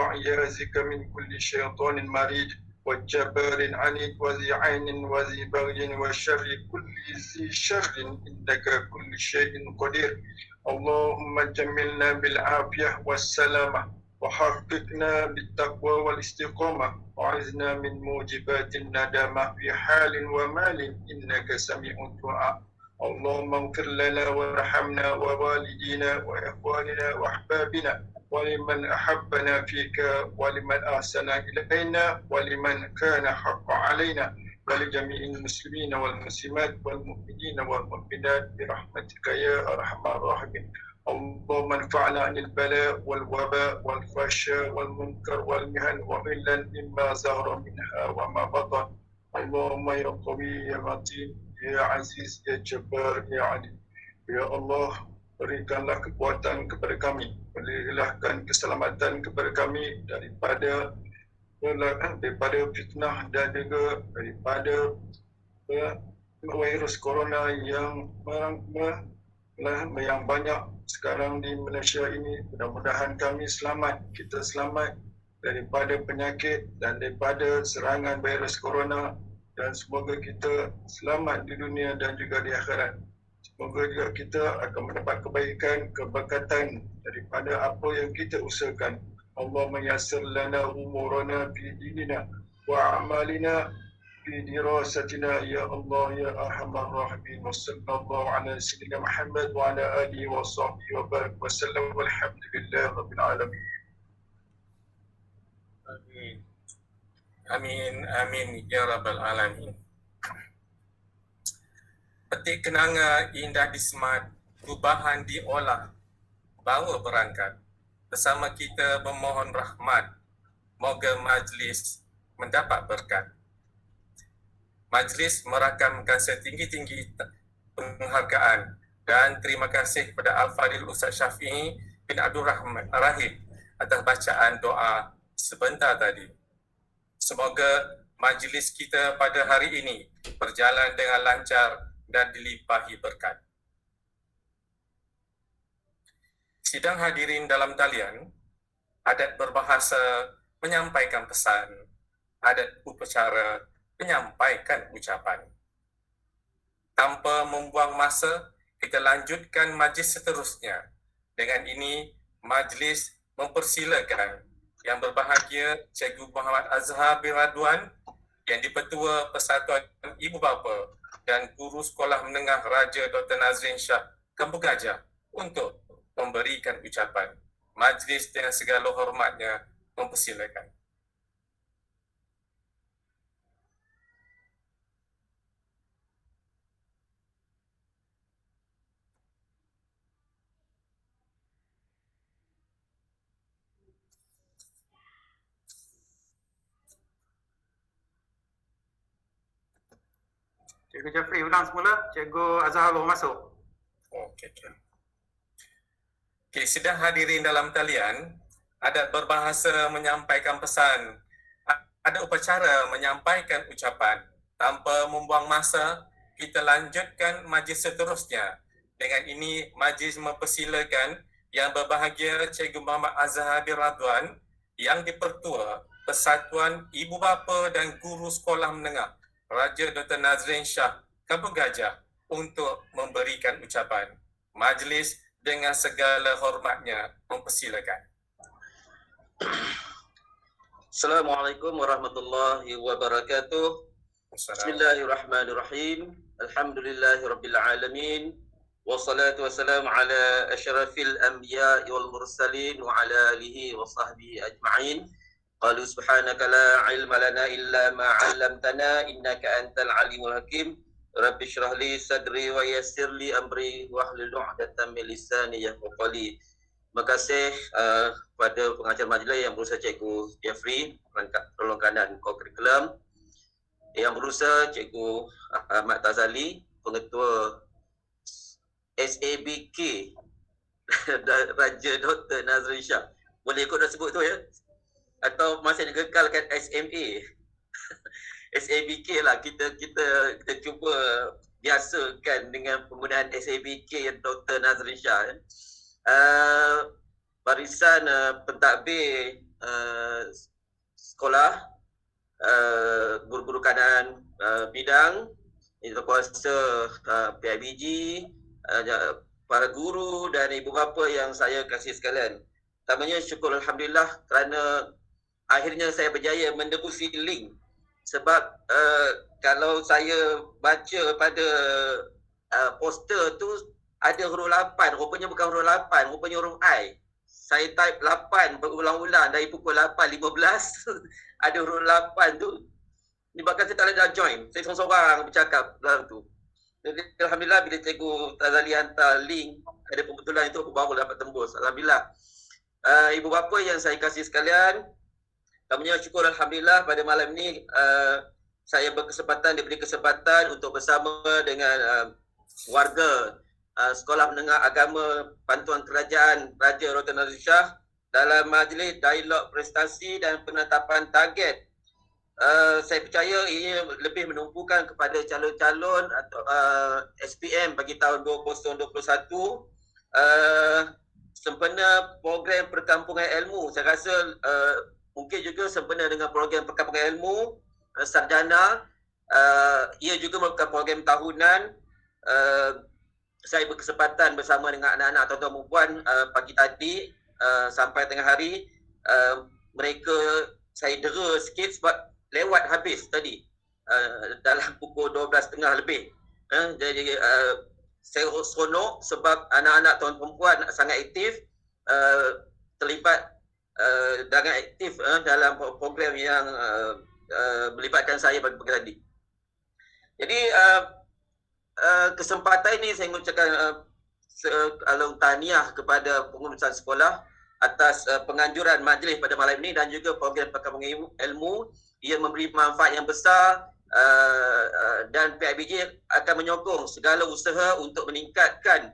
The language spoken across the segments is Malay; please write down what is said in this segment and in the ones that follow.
وعياذك من كل شيطان مريد وجبار عنيد وذي عين وذي بغي وشر كل ذي شر إنك كل شيء قدير. اللهم جملنا بالعافية والسلامة وحققنا بالتقوى والاستقامة وعزنا من موجبات الندامة في حال ومال إنك سميع الدعاء. اللهم اغفر لنا وارحمنا ووالدينا وإخواننا وأحبابنا ولمن أحبنا فيك ولمن أحسن إلينا ولمن كان حق علينا ولجميع المسلمين والمسلمات والمؤمنين والمؤمنات برحمتك يا أرحم الراحمين. اللهم انفعنا عن البلاء والوباء والفحشاء والمنكر والمهن وإلا مما ظهر منها وما بطن. اللهم يا قوي يا متين يا عزيز يا جبار يا عليم. Ya Allah, berikanlah kekuatan kepada kami, berikanlah keselamatan kepada kami daripada fitnah dan juga daripada virus corona yang banyak sekarang di Malaysia ini. Mudah-mudahan kami selamat, kita selamat daripada penyakit dan daripada serangan virus corona, dan semoga kita selamat di dunia dan juga di akhirat. Semoga juga kita akan mendapat kebaikan, keberkatan daripada apa yang kita usahakan. Allahumma yassir lana umurana fi dinina wa a'malina fi dirasatina ya Allah ya arhamar rahimin. Wa sallallahu ala sayyidina Muhammad wa ala alihi wa sahbihi wa barak wa sallam walhamdulillahi rabbil alamin. Amin. Amin, amin ya rabbal alamin. Petik kenanga indah disemat, perubahan diolah, bawa berangkat. Bersama kita memohon rahmat, moga majlis mendapat berkat. Majlis merakamkan setinggi-tinggi penghargaan dan terima kasih kepada Al-Fadhil Ustaz Syafi'i bin Abdul Rahim atas bacaan doa sebentar tadi. Semoga majlis kita pada hari ini berjalan dengan lancar dan dilimpahi berkat. Sidang hadirin dalam talian, adat berbahasa menyampaikan pesan, adat upacara menyampaikan ucapan. Tanpa membuang masa, kita lanjutkan majlis seterusnya. Dengan ini, majlis mempersilakan Yang berbahagia Cikgu Muhammad Azhar bin Radwan, yang di-Pertua Persatuan Ibu Bapa dan Guru Sekolah Menengah Raja Dr. Nazrin Shah Kampung Gajah untuk memberikan ucapan. Majlis dengan segala hormatnya mempersilakan. Cikgu Jafri ulang semula, Cikgu Azhar baru masuk. Okey. Sidang hadirin dalam talian, adat berbahasa menyampaikan pesan, ada upacara menyampaikan ucapan. Tanpa membuang masa, kita lanjutkan majlis seterusnya. Dengan ini, majlis mempersilakan Yang berbahagia Cikgu Muhammad Azhar bin Radwan, yang di-Pertua Persatuan Ibu Bapa dan Guru Sekolah Menengah Raja Dr. Nazrin Shah Kampung Gajah untuk memberikan ucapan. Majlis dengan segala hormatnya mempersilakan. Assalamualaikum warahmatullahi wabarakatuh. Bismillahirrahmanirrahim. Alhamdulillahirabbil alamin. Wassalatu wassalamu ala asyrafil anbiya'i wal mursalin wa ala alihi wa sahbihi ajma'in. Qalu subhanaka la ilma lana illa ma 'allamtana innaka antal alimul hakim. Rabbi shrah li sadri wa yassir li amri wahlul 'uqdatam min lisani yafqahu qawli. Terima kasih kepada pengajar majlis yang berusaha Cikgu Jafri, tolong kanan co-curriculum. Yang berusaha Cikgu Ahmad Tazali, pengetua SABK Raja Dr. Nazrin Shah. Boleh ikut dah sebut tu ya? Atau masih dikekalkan SMA? SABK lah, kita cuba biasakan dengan penggunaan SABK Dr. Nazrin Shah. Barisan pentadbir sekolah, guru-guru kanan bidang, Yang Kuasa PIBG, para guru dan ibu bapa yang saya kasih sekalian. Pertamanya syukur Alhamdulillah kerana akhirnya saya berjaya mendebusi link. Sebab kalau saya baca pada poster tu ada huruf 8, rupanya bukan huruf 8, rupanya huruf I. Saya type 8 berulang-ulang dari pukul 8.15 ada huruf 8 tu. Menyebabkan saya tak boleh dah join. Saya seorang-seorang bercakap dalam tu. Jadi Alhamdulillah bila Cikgu Tazali hantar link, ada pembetulan itu aku baru dapat tembus. Alhamdulillah. Ibu bapa yang saya kasih sekalian, kami syukur Alhamdulillah pada malam ni saya diberi kesempatan untuk bersama dengan warga Sekolah Menengah Agama Bantuan Kerajaan Raja Rotan Nazir Shah dalam majlis dialog prestasi dan penetapan target. Saya percaya ini lebih menumpukan kepada calon-calon atau SPM bagi tahun 2021 sempena program perkampungan ilmu. Saya rasa mungkin juga sempena dengan program perkampungan ilmu sarjana. Ia juga merupakan program tahunan. Saya berkesempatan bersama dengan anak-anak tuan-tuan dan puan pagi tadi sampai tengah hari. Mereka saya dera sikit sebab lewat habis tadi dalam pukul 12.30 lebih. Jadi saya seronok sebab anak-anak tuan-tuan puan sangat aktif, terlibat dengan aktif dalam program yang melibatkan saya pagi tadi. Jadi kesempatan ini saya mengucapkan tahniah kepada pengurusan sekolah atas penganjuran majlis pada malam ini dan juga program perkampungan ilmu. Ia memberi manfaat yang besar dan PIBG akan menyokong segala usaha untuk meningkatkan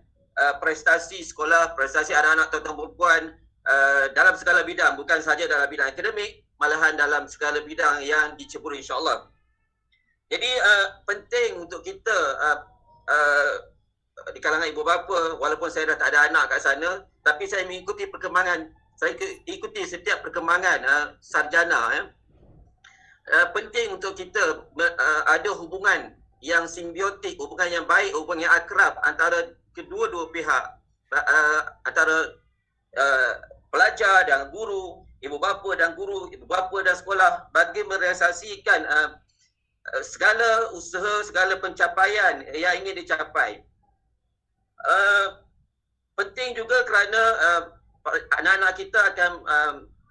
prestasi sekolah, prestasi anak-anak tuan-tuan dan puan dalam segala bidang, bukan sahaja dalam bidang akademik, malahan dalam segala bidang yang diceburi insya-Allah. Jadi penting untuk kita di kalangan ibu bapa, walaupun saya dah tak ada anak kat sana, tapi saya mengikuti perkembangan, saya ikuti setiap perkembangan sarjana. Penting untuk kita ada hubungan yang simbiotik, hubungan yang baik, hubungan yang akrab antara kedua-dua pihak, antara pelajar dan guru, ibu bapa dan guru, ibu bapa dan sekolah, bagi merealisasikan segala usaha, segala pencapaian yang ingin dicapai. Penting juga kerana anak-anak kita akan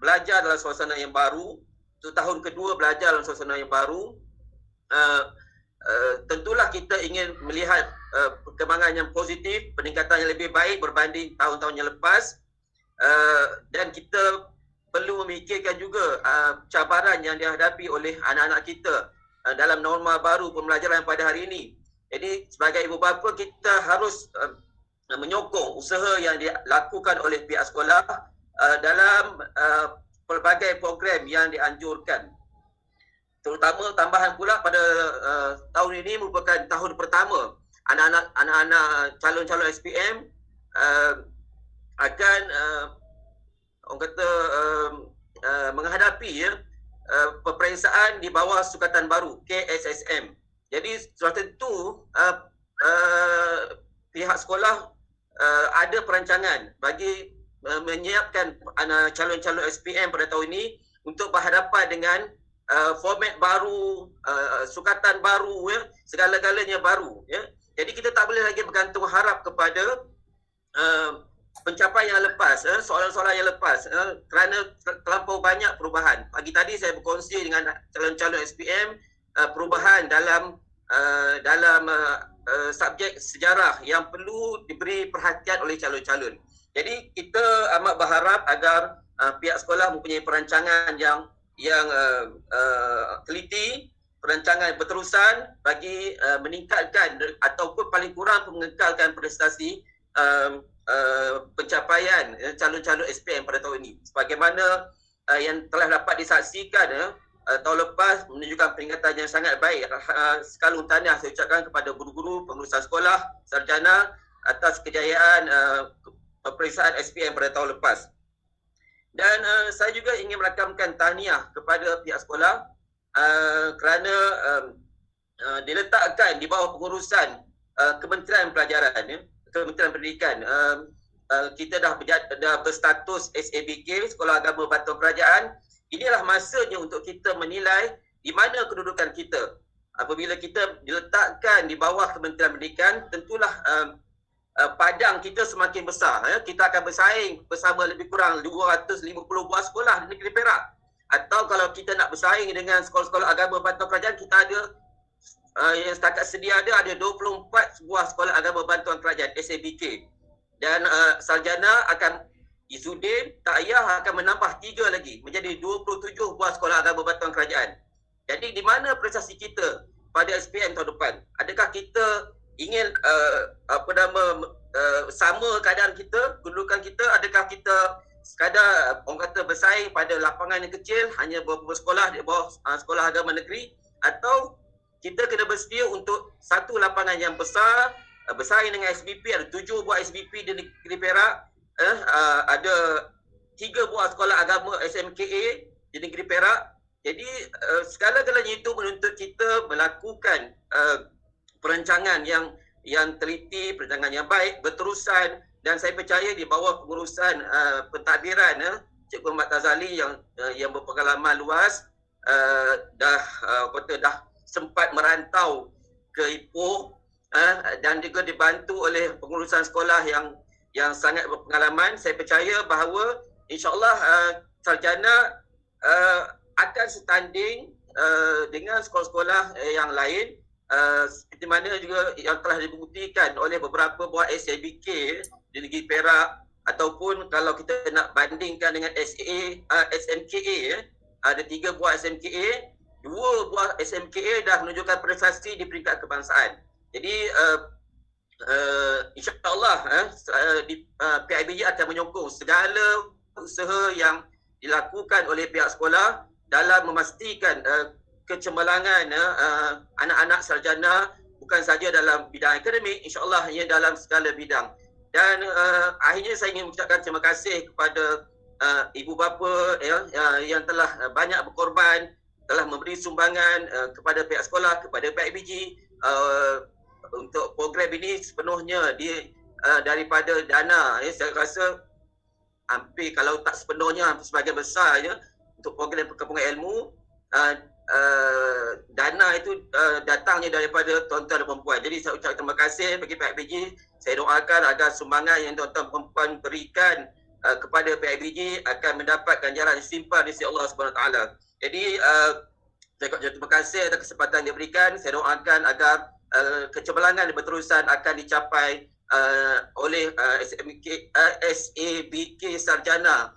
belajar dalam suasana yang baru. Itu tahun kedua belajar dalam suasana yang baru. Tentulah kita ingin melihat perkembangan yang positif, peningkatan yang lebih baik berbanding tahun-tahun yang lepas. Dan kita perlu memikirkan juga cabaran yang dihadapi oleh anak-anak kita dalam norma baru pembelajaran pada hari ini. Jadi sebagai ibu bapa kita harus menyokong usaha yang dilakukan oleh pihak sekolah dalam pelbagai program yang dianjurkan. Terutama tambahan pula pada tahun ini merupakan tahun pertama anak-anak calon-calon SPM akan orang kata menghadapi peperiksaan di bawah Sukatan Baru KSSM. Jadi sudah tentu pihak sekolah ada perancangan bagi menyiapkan calon-calon SPM pada tahun ini untuk berhadapan dengan format baru, sukatan baru, segala-galanya baru. Jadi kita tak boleh lagi bergantung harap kepada pencapaian yang lepas, soalan-soalan yang lepas, kerana terlampau banyak perubahan. Pagi tadi saya berkongsi dengan calon-calon SPM perubahan dalam subjek sejarah yang perlu diberi perhatian oleh calon-calon. Jadi kita amat berharap agar pihak sekolah mempunyai perancangan yang teliti, perancangan berterusan bagi meningkatkan ataupun paling kurang mengekalkan prestasi pencapaian calon-calon SPM pada tahun ini. Sebagaimana yang telah dapat disaksikan tahun lepas menunjukkan peringatan yang sangat baik. Sekali tahniah saya ucapkan kepada guru-guru, pengurusan sekolah, sarjana atas kejayaan peperiksaan SPM pada tahun lepas. Dan saya juga ingin merakamkan tahniah kepada pihak sekolah kerana diletakkan di bawah pengurusan Kementerian Pelajaran, Kementerian Pendidikan. Kita dah berstatus SABK, Sekolah Agama Bantuan Kerajaan. Inilah masanya untuk kita menilai di mana kedudukan kita. Apabila kita diletakkan di bawah Kementerian Pendidikan, tentulah padang kita semakin besar. Kita akan bersaing bersama lebih kurang 250 buah sekolah di negeri Perak. Atau kalau kita nak bersaing dengan sekolah-sekolah agama bantuan kerajaan, kita ada yang setakat sedia ada 24 buah sekolah agama bantuan kerajaan SABK. Dan sarjana akan Izzuddin Ta'iyah akan menambah 3 lagi menjadi 27 buah sekolah agama bantuan kerajaan. Jadi di mana prestasi kita pada SPM tahun depan? Adakah kita ingin sama keadaan kita, kedudukan kita? Adakah kita sekadar orang kata bersaing pada lapangan yang kecil, hanya beberapa sekolah di bawah sekolah agama negeri, atau kita kena bersedia untuk satu lapangan yang besar, bersaing dengan SBP, ada 7 buah SBP di negeri Perak, ada 3 buah sekolah agama SMKA di negeri Perak. Jadi segala-galanya itu menuntut kita melakukan perancangan yang teliti, perancangan yang baik, berterusan, dan saya percaya di bawah pengurusan pentadbiran Cikgu Ahmad Tazali yang berpengalaman luas, dah sempat merantau ke Ipoh, dan juga dibantu oleh pengurusan sekolah yang sangat berpengalaman. Saya percaya bahawa insya-Allah sarjana akan setanding dengan sekolah-sekolah yang lain, seperti mana juga yang telah dibuktikan oleh beberapa buah SABK di negeri Perak, ataupun kalau kita nak bandingkan dengan SMKA, ada 3 buah SMKA, 2 buah SMKA dah menunjukkan prestasi di peringkat kebangsaan. Jadi insya-Allah PIBG akan menyokong segala usaha yang dilakukan oleh pihak sekolah dalam memastikan kecemerlangan anak-anak sarjana, bukan saja dalam bidang akademik, insya-Allah ia dalam segala bidang. Dan akhirnya saya ingin mengucapkan terima kasih kepada ibu bapa yang telah banyak berkorban, telah memberi sumbangan kepada pihak sekolah, kepada PIBG. Untuk program ini sepenuhnya daripada dana. Saya rasa hampir, kalau tak sepenuhnya, hampir sebahagian besarnya untuk program perkampungan ilmu, dana itu datangnya daripada tuan-tuan dan perempuan. Jadi saya ucapkan terima kasih bagi PIBG. Saya doakan agar sumbangan yang tuan-tuan perempuan berikan kepada PIBG akan mendapat ganjaran setimpal di sisi Allah SWT. Jadi saya ucapkan terima kasih atas kesempatan yang diberikan. Saya doakan agar kecemerlangan berterusan akan dicapai oleh SABK Sarjana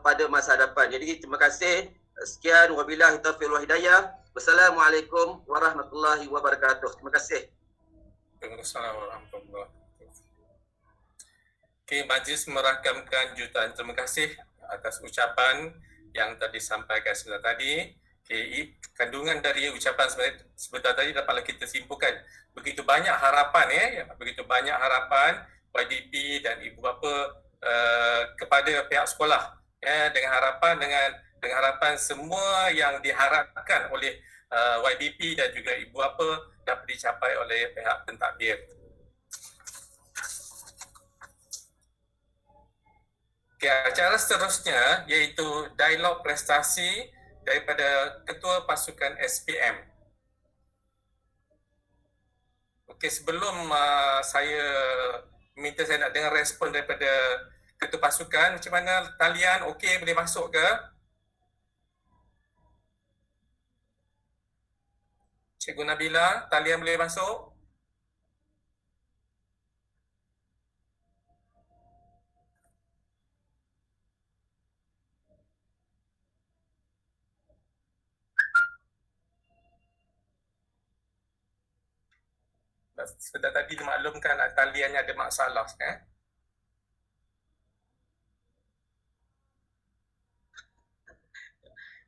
pada masa hadapan. Jadi terima kasih. Sekian, wabillahi taufiq wal hidayah. Wassalamualaikum warahmatullahi wabarakatuh. Terima kasih. Waalaikumsalam warahmatullahi wabarakatuh. Okey, majlis merakamkan jutaan terima kasih atas ucapan yang tadi disampaikan sebentar tadi. Okay, kandungan dari ucapan sebentar tadi dapatlah kita simpulkan. Begitu banyak harapan begitu banyak harapan YDP dan ibu bapa kepada pihak sekolah, dengan harapan semua yang diharapkan oleh YDP dan juga ibu bapa dapat dicapai oleh pihak pentadbir. Okay, acara seterusnya iaitu dialog prestasi daripada Ketua Pasukan SPM. Okey, sebelum saya minta, saya nak dengar respon daripada Ketua Pasukan. Macam mana talian? Okey, boleh masuk ke? Cikgu Nabila, talian boleh masuk? Sudah tadi dimaklumkan taliannya ada masalah.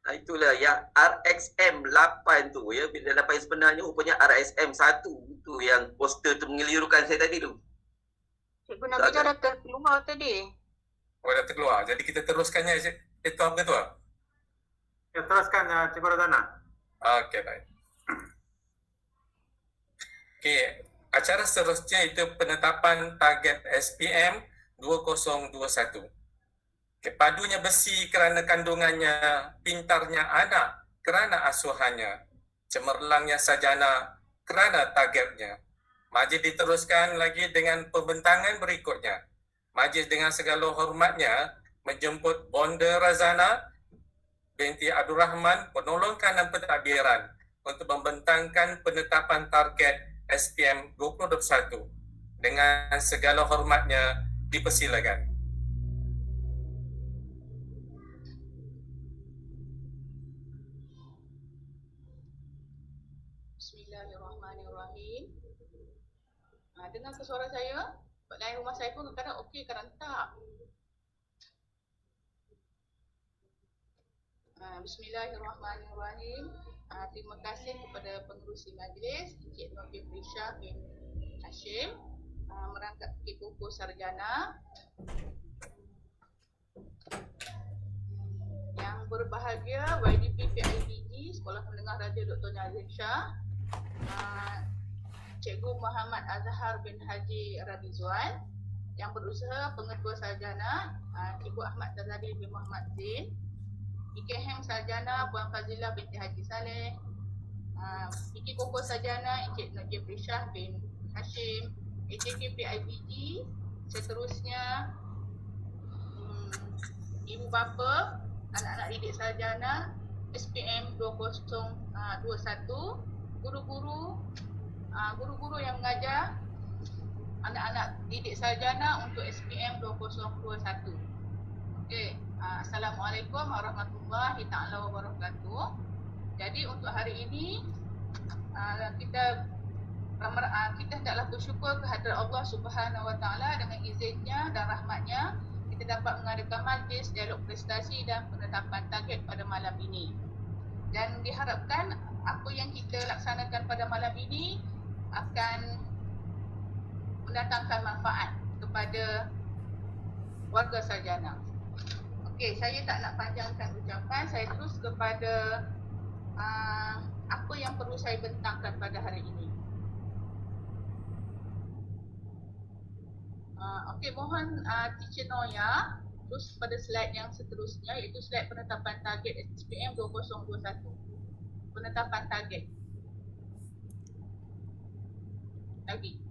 Itulah yang RXM 8 tu ya. Bila 8 sebenarnya rupanya RSM 1 tu yang poster tu mengelirukan saya tadi tu. Cikgu Nabila dah terkeluar tadi. Oh, dah terkeluar. Jadi kita teruskannya Tuan Ketua. Ya, teruskan Cikgu Razana. Okey, baik. Okey, acara seterusnya itu penetapan target SPM 2021. Okay, padunya besi kerana kandungannya, pintarnya anak kerana asuhannya, cemerlangnya sarjana kerana targetnya. Majlis diteruskan lagi dengan pembentangan berikutnya. Majlis dengan segala hormatnya menjemput Bonda Razana binti Abdul Rahman, penolong kanan pentadbiran untuk membentangkan penetapan target SPM 2021. Dengan segala hormatnya dipersilakan. Bismillahirrahmanirrahim. Dengar ke suara saya? Line rumah saya pun kadang okey, kadang tak. Bismillahirrahmanirrahim. Terima kasih kepada pengerusi majlis Encik Nordin Prisha bin Hashim, merangkap Kekuku Sarjana, yang berbahagia YDP PIBG Sekolah Menengah Raja Dr. Nazir Shah, Cikgu Muhammad Azhar bin Haji Radizwan, yang berusaha pengetua sarjana Cikgu Ahmad Tazali bin Muhammad Zain, IKM Sarjana Puan Fazilah binti Haji Saleh, IKI Koko Sarjana Encik Nordin Prisha bin Hashim, ATK PIBG, seterusnya ibu bapa, anak-anak didik sarjana SPM 2021, guru-guru yang mengajar anak-anak didik sarjana untuk SPM 2021. Okey, Assalamualaikum warahmatullahi taala wabarakatuh. Jadi untuk hari ini kita hendaklah bersyukur kehadrat Allah Subhanahu Wa Taala dengan izinnya dan rahmatnya kita dapat mengadakan majlis dialog prestasi dan penetapan target pada malam ini. Dan diharapkan apa yang kita laksanakan pada malam ini akan mendatangkan manfaat kepada warga sarjana. Okey, saya tak nak panjangkan ucapan, saya terus kepada apa yang perlu saya bentangkan pada hari ini. Okey, mohon Teacher Noya terus pada slide yang seterusnya, iaitu slide penetapan target SPM 2021. Penetapan target. Lagi.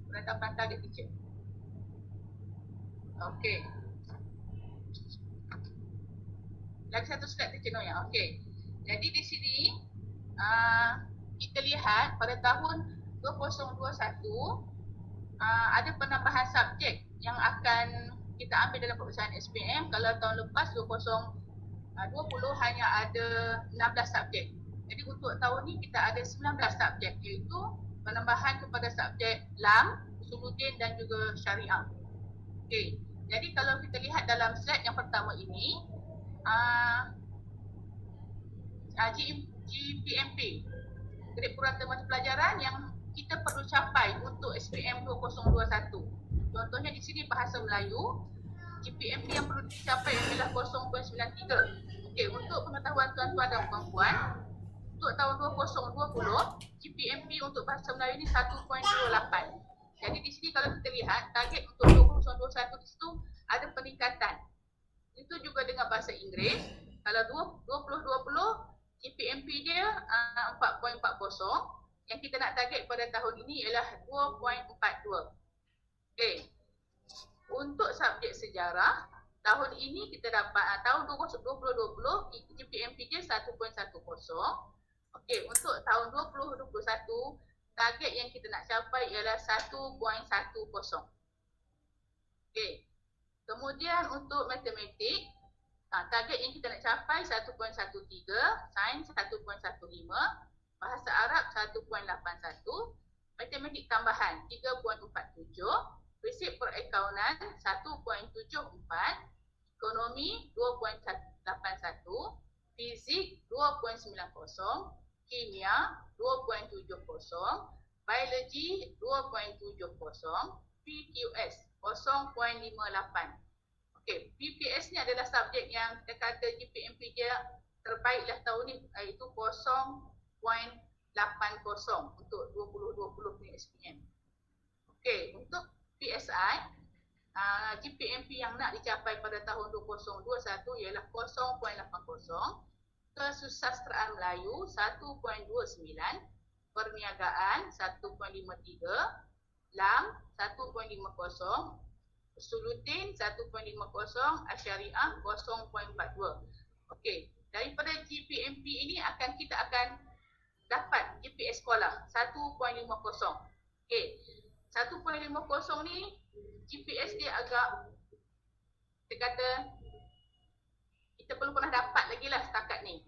Penetapan target, Teacher. Okey. Lagi satu slide, Teacher Noya. Okey. Jadi di sini kita lihat pada tahun 2021 ada penambahan subjek yang akan kita ambil dalam peperiksaan SPM. Kalau tahun lepas 2020 hanya ada 16 subjek. Jadi untuk tahun ni kita ada 19 subjek, iaitu penambahan kepada subjek LAM, Usuluddin dan juga Syariah. Okey. Jadi kalau kita lihat dalam slide yang pertama ini, GPMP, Grade Purata Mata Pelajaran yang kita perlu capai untuk SPM 2021. Contohnya di sini bahasa Melayu, GPMP yang perlu dicapai adalah 0.93. Okey, untuk pengetahuan tuan-tuan dan puan-puan, untuk tahun 2020, GPMP untuk bahasa Melayu ini 1.28. Jadi di sini kalau kita lihat target untuk 2021 di situ ada peningkatan. Itu juga dengan bahasa Inggeris. Kalau 2020 GPMP dia 4.40. Yang kita nak target pada tahun ini ialah 2.42. Okey. Untuk subjek sejarah, tahun ini kita dapat tahun 2020 GPMP dia 1.10. Okey, untuk tahun 2021 target yang kita nak capai ialah 1.10. Okey. Kemudian untuk matematik, target yang kita nak capai 1.13, sains 1.15, bahasa Arab 1.81, matematik tambahan 3.47, prinsip perakaunan 1.74, ekonomi 2.81, fizik 2.90, kimia 2.70, biologi 2.70, PQS 0.58. Okey, PPS ni adalah subjek yang kita kata GPMP dia terbaiklah tahun ni, iaitu 0.80 untuk 2020 punya SPM. Okey, untuk PSI, GPMP yang nak dicapai pada tahun 2021 ialah 0.80, kesusasteraan Melayu 1.29, perniagaan 1.53, LAM 1.50, Sulutin 1.50, Asyariah 0.42. Okey, daripada GPMP ini kita akan dapat GPS sekolah 1.50. Okey, 1.50 ni GPS dia agak, kita kata kita belum pernah dapat lagi lah setakat ni.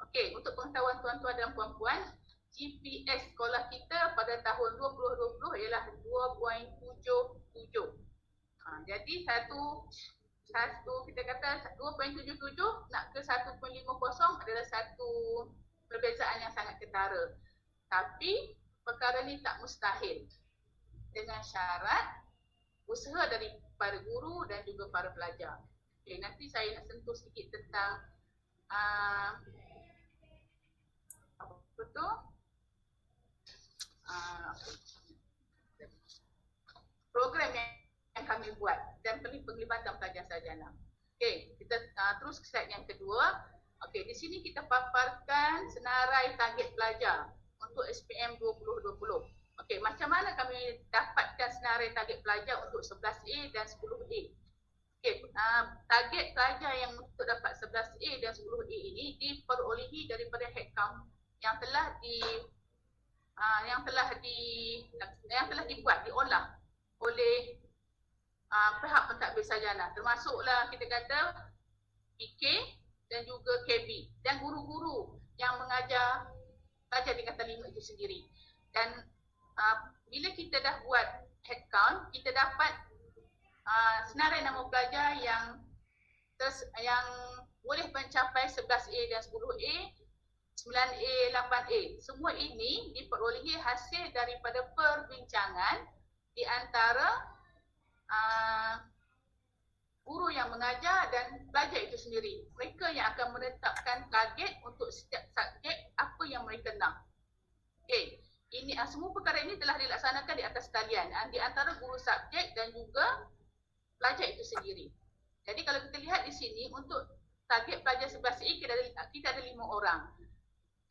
Okey, untuk pengetahuan tuan-tuan dan puan-puan, GPS sekolah kita pada tahun 2020 ialah 2.77. Jadi satu kita kata 2.77 nak ke 1.50 adalah satu perbezaan yang sangat ketara. Tapi perkara ni tak mustahil, dengan syarat usaha dari para guru dan juga para pelajar. Okay, nanti saya nak sentuh sedikit tentang apa tu? Program yang kami buat dan penglibatan pelajar sarjana. Okey, kita terus ke slide yang kedua. Okey, di sini kita paparkan senarai target pelajar untuk SPM 2020. Okey, macam mana kami dapatkan senarai target pelajar untuk 11A dan 10A? Okey, target pelajar yang untuk dapat 11A dan 10A ini diperolehi daripada headcount yang telah dibuat, diolah oleh pihak pentadbir sarjana, termasuklah kita kata PK dan juga KB dan guru-guru yang mengajar pelajar tingkatan 5 itu sendiri. Dan bila kita dah buat headcount, kita dapat senarai nama pelajar yang boleh mencapai 11A dan 10A, 9A, 8A. Semua ini diperolehi hasil daripada perbincangan di antara guru yang mengajar dan pelajar itu sendiri. Mereka yang akan menetapkan target untuk setiap subjek apa yang mereka nak. Okey, ini semua perkara ini telah dilaksanakan di atas talian di antara guru subjek dan juga pelajar itu sendiri. Jadi kalau kita lihat di sini untuk target pelajar 11A kita ada 5 orang.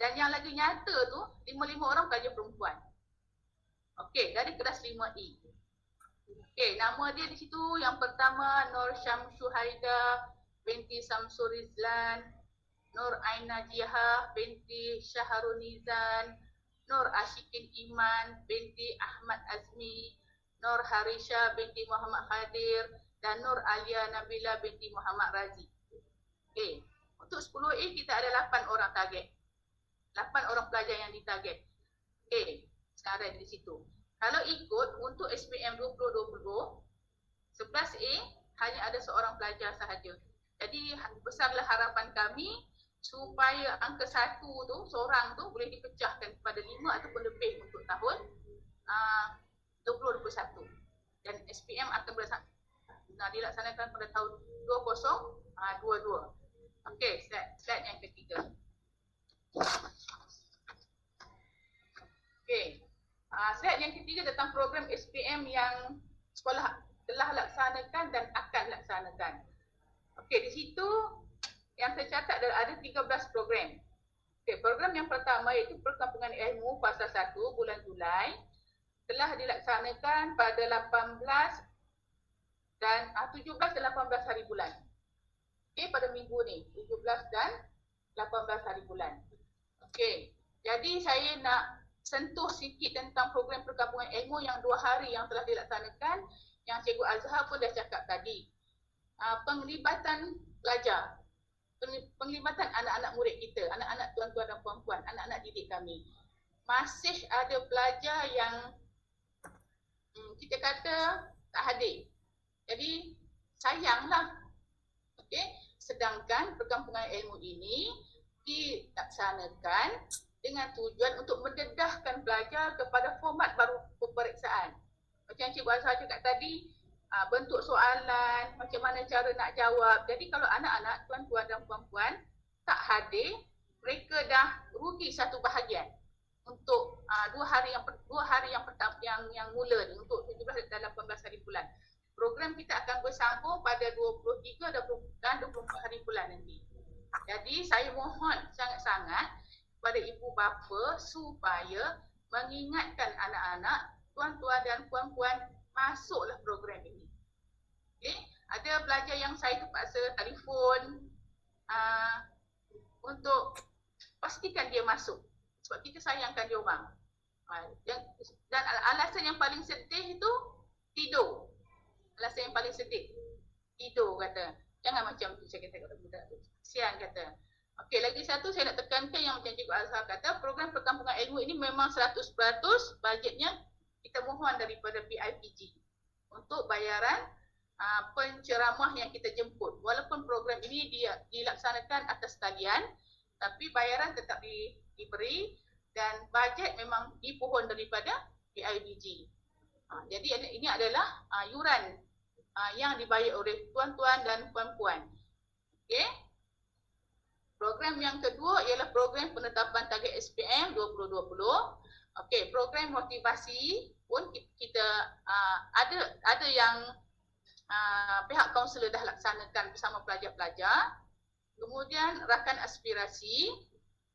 Dan yang lagi nyata tu 5 orang pelajar perempuan. Okey, dari kelas 5E. Okey, nama dia di situ yang pertama Nur Syamsu Haida binti Samsul Rizlan, Nur Aina Jiha binti Syahrul Nizan, Nur Ashikin Iman binti Ahmad Azmi, Nur Harisha binti Muhammad Khadir dan Nur Alia Nabila binti Muhammad Razi. Okey, untuk 10A kita ada 8 orang target. 8 orang pelajar yang ditarget. Okey, sekarang di situ. Kalau ikut untuk SPM 2020, 11A hanya ada seorang pelajar sahaja. Jadi besarlah harapan kami supaya angka 1 tu, seorang tu boleh dipecahkan kepada 5 ataupun lebih untuk tahun 2021. Dan SPM akan dilaksanakan pada tahun 2022. Okey, slide yang ketiga. Okey. Slide yang ketiga tentang program SPM yang sekolah telah laksanakan dan akan laksanakan. Okey, di situ yang tercatat ada 13 program. Okey, program yang pertama iaitu Perkampungan Ilmu Fasa 1 bulan Julai telah dilaksanakan pada 18 dan 17 dan 18 hari bulan. Okey, pada minggu ni 17 dan 18 hari bulan. Okey, jadi saya nak sentuh sikit tentang program Perkampungan Ilmu yang 2 hari yang telah dilaksanakan, yang Cikgu Azhar pun dah cakap tadi. Penglibatan pelajar, penglibatan anak-anak murid kita, anak-anak tuan-tuan dan puan-puan, anak-anak didik kami. Masih ada pelajar yang kita kata tak hadir. Jadi sayanglah. Okey, sedangkan Perkampungan Ilmu ini dilaksanakan dengan tujuan untuk mendedahkan pelajar kepada format baru peperiksaan. Macam Cikgu Azhar cakap tadi, bentuk soalan, macam mana cara nak jawab. Jadi kalau anak-anak, tuan-tuan dan puan-puan tak hadir, mereka dah rugi satu bahagian untuk 2 hari yang pertama yang mula ni, untuk 17 dan 18 hari bulan. Program kita akan bersambung pada 23 dan 24 hari bulan nanti. Jadi saya mohon sangat-sangat kepada ibu bapa supaya mengingatkan anak-anak, tuan-tuan dan puan-puan, masuklah program ini. Okay? Ada pelajar yang saya terpaksa telefon untuk pastikan dia masuk. Sebab kita sayangkan dia orang. Dan alasan yang paling sedih itu tidur. Alasan yang paling sedih, tidur kata. Jangan macam tu saya kata kepada budak tu. Kesian kata. Okey, lagi satu saya nak tekankan yang macam Cikgu Azhar kata, program perkampungan ilmu ini memang 100% bajetnya kita mohon daripada PIPG untuk bayaran penceramah yang kita jemput. Walaupun program ini dilaksanakan atas talian, tapi bayaran tetap diberi dan bajet memang dipohon daripada PIBG. Jadi ini adalah yuran yang dibayar oleh tuan-tuan dan puan-puan. Okey. Program yang kedua ialah program penetapan target SPM 2020. Okey, program motivasi pun kita ada yang pihak kaunselor dah laksanakan bersama pelajar-pelajar. Kemudian rakan aspirasi.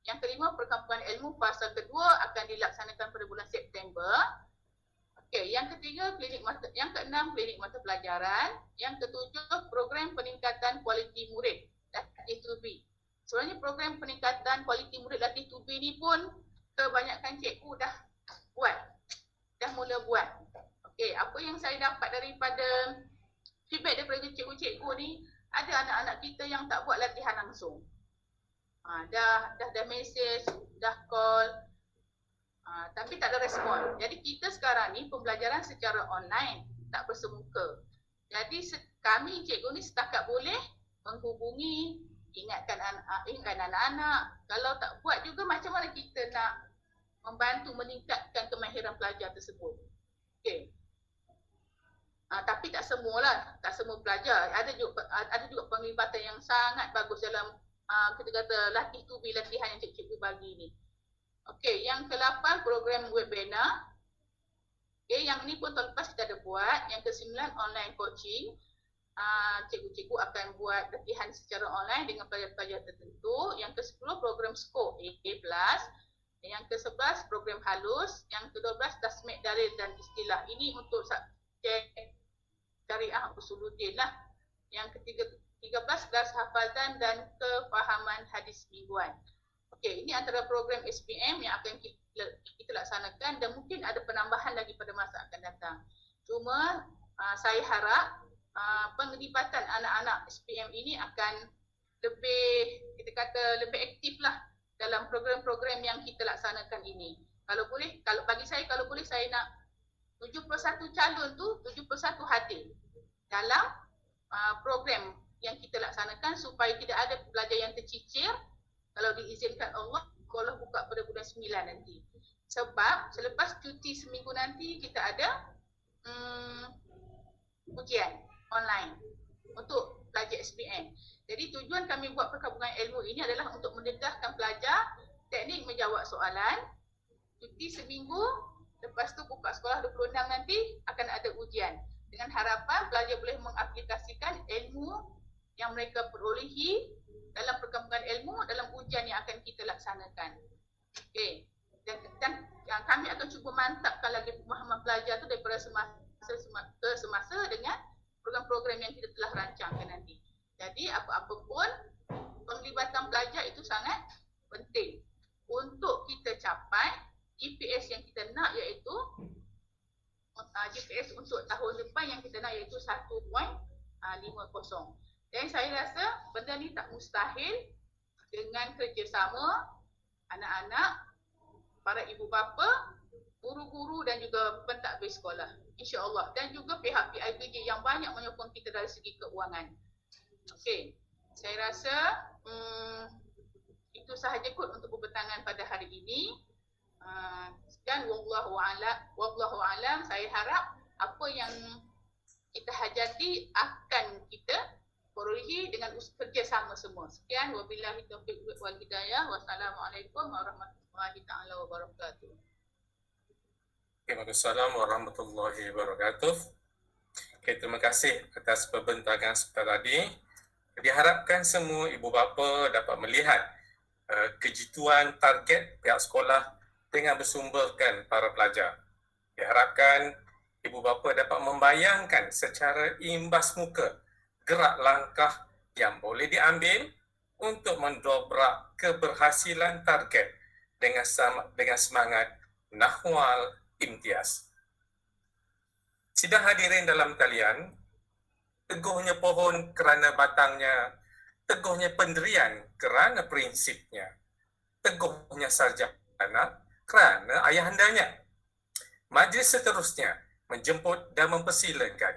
Yang kelima, perkampungan ilmu fasa kedua akan dilaksanakan pada bulan September. Okey, yang ketiga, yang keenam, klinik mata pelajaran. Yang ketujuh, program peningkatan kualiti murid latih tubi. Sebenarnya program peningkatan kualiti murid latih tubi ni pun kebanyakan cikgu dah mula buat. Okey, apa yang saya dapat daripada feedback daripada cikgu-cikgu ni, ada anak-anak kita yang tak buat latihan langsung. Dah message, dah call, tapi tak ada respon. Jadi kita sekarang ni pembelajaran secara online, tak bersemuka. Jadi kami cikgu ni setakat boleh menghubungi, ingatkan anak-anak. Kalau tak buat juga, macam mana kita nak membantu meningkatkan kemahiran pelajar tersebut. Okey. Tapi tak semualah, tak semua pelajar. Ada juga penglibatan yang sangat bagus dalam kita kata latih tubi, latihan yang cikgu bagi ni. Okey, yang ke-8 program webinar. Okey, yang ni pun tahun lepas kita ada buat. Yang ke-9 online coaching. Cikgu-cikgu akan buat latihan secara online dengan pelajar-pelajar tertentu. Yang ke-10 program SCORE A+. Yang ke-11 program halus. Yang ke-12 tasmik dalil dan istilah. Ini untuk subjek syariah usuluddin lah. Yang ke-13 kelas hafazan dan kefahaman hadis mingguan. Okey, ini antara program SPM yang akan kita laksanakan dan mungkin ada penambahan lagi pada masa akan datang. Cuma saya harap penglibatan anak-anak SPM ini akan lebih aktif lah dalam program-program yang kita laksanakan ini. Kalau bagi saya, saya nak 71 calon tu 71 hadir dalam program yang kita laksanakan supaya tidak ada pelajar yang tercicir. Kalau diizinkan Allah buka pada bulan 9 nanti. Sebab selepas cuti seminggu nanti kita ada ujian online untuk pelajar SPM. Jadi tujuan kami buat perkampungan ilmu ini adalah untuk mendedahkan pelajar teknik menjawab soalan. Cuti seminggu, lepas tu buka sekolah 26 nanti akan ada ujian. Dengan harapan pelajar boleh mengaplikasikan ilmu yang mereka perolehi dalam perkampungan ilmu dalam ujian yang akan kita laksanakan. Okey. Dan kami akan cuba mantapkan lagi pemahaman pelajar tu daripada semasa dengan program-program yang kita telah rancangkan nanti. Jadi apa-apa pun penglibatan pelajar itu sangat penting untuk kita capai GPS yang kita nak, iaitu GPS untuk tahun depan yang kita nak iaitu 1.50. Dan saya rasa benda ni tak mustahil dengan kerjasama anak-anak, para ibu bapa, guru-guru dan juga pentadbir sekolah, insya-Allah, dan juga pihak PIBG yang banyak menyokong kita dari segi keuangan. Okey, saya rasa itu sahaja kot untuk pembentangan pada hari ini. Dan wallahu alam, saya harap apa yang kita hajati akan kita perolehi dengan kerjasama semua. Sekian, wabillahi taufiq wal hidayah. Wassalamualaikum warahmatullahi taala wabarakatuh. Waalaikumsalam warahmatullahi wabarakatuh. Okay, terima kasih atas pembentakan seperti tadi. Diharapkan semua ibu bapa dapat melihat kejituan target pihak sekolah dengan bersumberkan para pelajar. Diharapkan ibu bapa dapat membayangkan secara imbas muka gerak langkah yang boleh diambil untuk mendobrak keberhasilan target dengan semangat nahwal imtiaz. Sidang hadirin dalam talian, teguhnya pohon kerana batangnya, teguhnya pendirian kerana prinsipnya, teguhnya sarjana kerana ayahandanya. Majlis seterusnya menjemput dan mempersilakan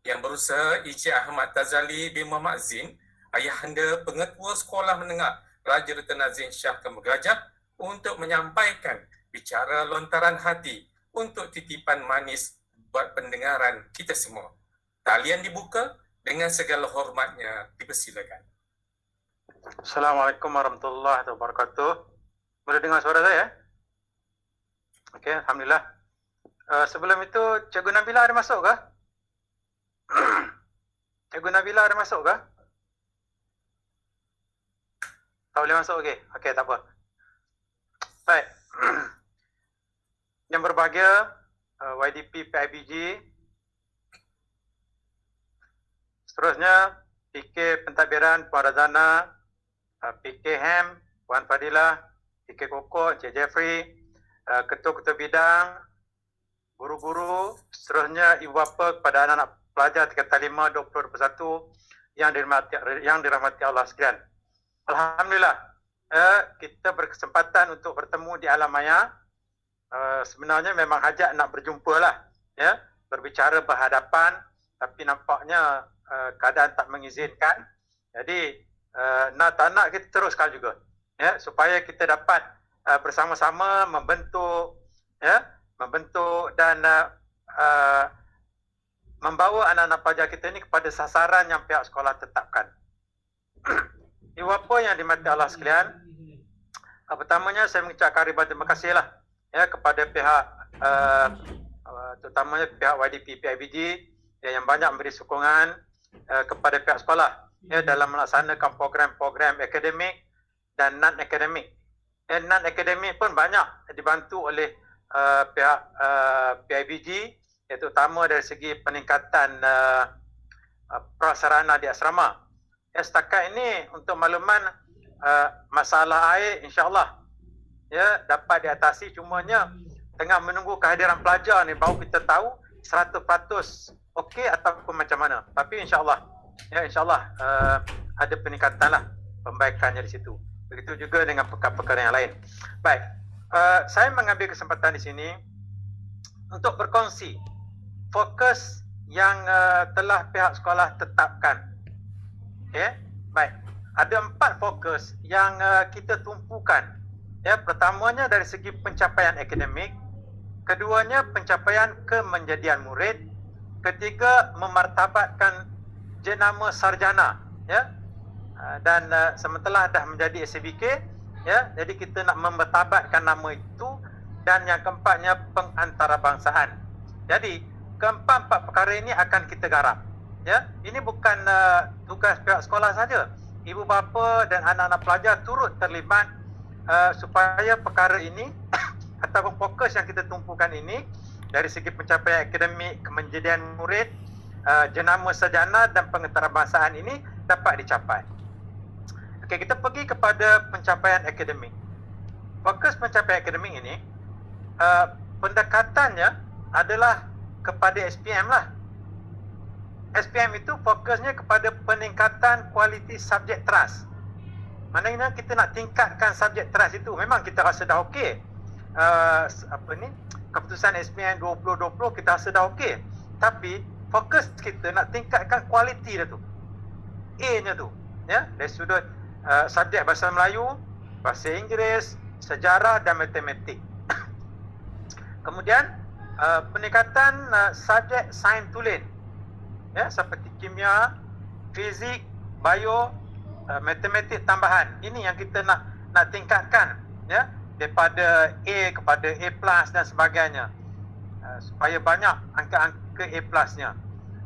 Yang Berusaha Encik Ahmad Tazali bin Muhammad Zin, ayahanda Pengetua Sekolah Menengah Raja Dr. Nazim Shah Kampung Gajah untuk menyampaikan bicara lontaran hati untuk titipan manis buat pendengaran kita semua. Talian dibuka, dengan segala hormatnya dipersilakan. Assalamualaikum warahmatullahi wabarakatuh. Boleh dengar suara saya? Okey, alhamdulillah. Sebelum itu, Cikgu Nabila ada masuk ke? Cikgu Nabila ada masuk ke? Tak boleh masuk, okey. Okey, tak apa. Baik. Yang berbahagia, YDP PIBG, seterusnya PK Pentadbiran Puan Razana, PK Ham, Puan Fadilah, PK Koko, Encik Jeffrey, ketua-ketua bidang, guru-guru, seterusnya ibu bapa kepada anak-anak pelajar tingkatan 5, 20, 21 yang dirahmati Allah sekalian. Alhamdulillah, kita berkesempatan untuk bertemu di alam maya. Sebenarnya memang hajat nak berjumpa lah, ya, berbicara berhadapan, tapi nampaknya keadaan tak mengizinkan. Jadi tak nak kita teruskan juga, ya, supaya kita dapat bersama-sama membentuk, ya, dan membawa anak-anak pelajar kita ini kepada sasaran yang pihak sekolah tetapkan. Ibu bapa yang dimati Allah sekalian, pertamanya saya mengucapkan ribuan terima kasih lah, ya, kepada pihak terutamanya pihak YDP PIBG, ya, yang banyak memberi sokongan kepada pihak sekolah, ya, dalam melaksanakan program-program akademik dan non-akademik. Non-akademik pun banyak dibantu oleh pihak PIBG, iaitu terutama dari segi peningkatan prasarana di asrama. Setakat ini untuk makluman, masalah air insya-Allah, ya, dapat diatasi. Cumanya tengah menunggu kehadiran pelajar ni baru kita tahu 100% okey ataupun macam mana. Tapi insya-Allah, ya, insya-Allah ada peningkatan lah, pembaikannya di situ. Begitu juga dengan perkara-perkara yang lain. Baik, saya mengambil kesempatan di sini untuk berkongsi fokus yang telah pihak sekolah tetapkan. Okay? Baik, ada 4 fokus yang kita tumpukan. Ya, pertamanya dari segi pencapaian akademik, keduanya pencapaian kemenjadian murid, ketiga memartabatkan jenama sarjana, ya, dan sementara dah menjadi SABK, ya, jadi kita nak memartabatkan nama itu, dan yang keempatnya pengantarabangsahan. Jadi keempat-empat perkara ini akan kita garap. Ya, ini bukan tugas pihak sekolah saja. Ibu bapa dan anak-anak pelajar turut terlibat supaya perkara ini ataupun fokus yang kita tumpukan ini dari segi pencapaian akademik, kemenjadian murid, jenama sarjana dan pengantarabangsahan ini dapat dicapai. Okey, kita pergi kepada pencapaian akademik. Fokus pencapaian akademik ini, pendekatannya adalah kepada SPM lah. SPM itu fokusnya kepada peningkatan kualiti subjek trust. Maknanya kita nak tingkatkan subjek trust itu. Memang kita rasa dah okey. Keputusan SPM 2020 kita rasa dah okey. Tapi fokus kita nak tingkatkan kualiti dia tu. A-nya tu, ya, dari sudut subjek bahasa Melayu, bahasa Inggeris, sejarah dan matematik. Kemudian peningkatan subjek sains tulen, ya, seperti kimia, fizik, bio, matematik tambahan. Ini yang kita nak tingkatkan, ya, daripada A kepada A+ dan sebagainya, supaya banyak angka-angka A+-nya.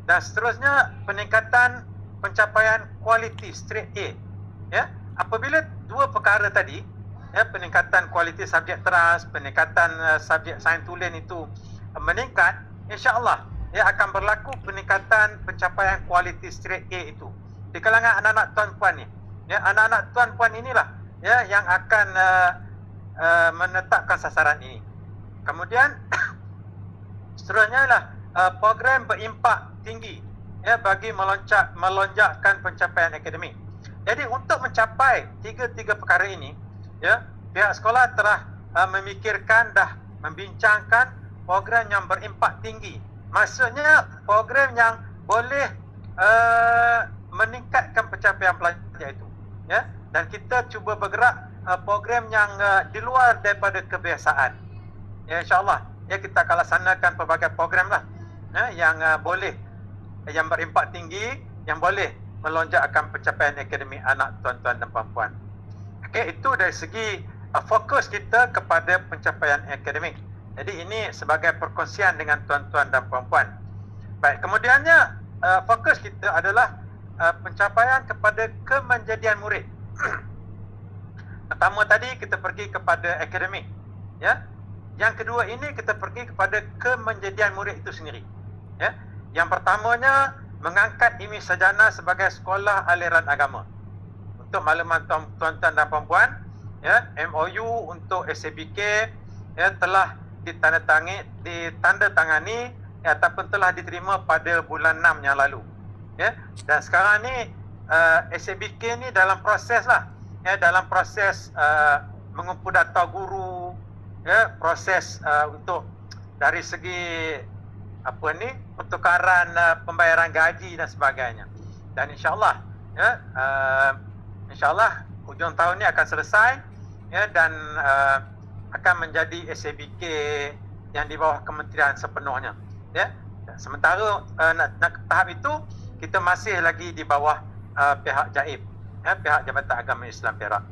Dan seterusnya peningkatan pencapaian kualiti straight A, ya. Apabila dua perkara tadi, ya, peningkatan kualiti subjek teras, peningkatan subjek sains tulen itu meningkat, insya-Allah ya akan berlaku peningkatan pencapaian kualiti straight A itu di kalangan anak-anak tuan-puan ni. Ya, anak-anak tuan-puan inilah ya yang akan menetapkan sasaran ini. Kemudian seterusnya lah program berimpak tinggi, ya, bagi melonjakkan pencapaian akademik. Jadi untuk mencapai tiga perkara ini, ya, pihak sekolah telah memikirkan, dah membincangkan program yang berimpak tinggi. Maksudnya program yang boleh meningkatkan pencapaian pelajar itu, ya. Dan kita cuba bergerak program yang di luar daripada kebiasaan. Ya, insya-Allah ya kita akan laksanakan pelbagai program lah, ya, yang boleh, yang berimpak tinggi, yang boleh melonjakkan pencapaian akademik anak tuan-tuan dan puan-puan. Okey, itu dari segi fokus kita kepada pencapaian akademik. Jadi ini sebagai perkongsian dengan tuan-tuan dan puan-puan. Baik, kemudiannya fokus kita adalah pencapaian kepada kemenjadian murid. Pertama tadi kita pergi kepada akademik, ya. Yang kedua ini kita pergi kepada kemenjadian murid itu sendiri, ya. Yang pertamanya mengangkat IMI Sarjana sebagai sekolah aliran agama. Untuk makluman tuan-tuan dan puan-puan, ya, MOU untuk SABK ya telah ditandatangani ya, ataupun telah diterima pada bulan 6 yang lalu, ya. Dan sekarang ni SABK ni dalam proses lah, ya, dalam proses mengumpul data guru, ya, proses untuk dari segi pertukaran pembayaran gaji dan sebagainya. Dan insya-Allah ya insya-Allah hujung tahun ni akan selesai, ya, dan akan menjadi SABK yang di bawah kementerian sepenuhnya, ya. Sementara nak ke tahap itu kita masih lagi di bawah pihak JAIP, ya, pihak Jabatan Agama Islam Perak.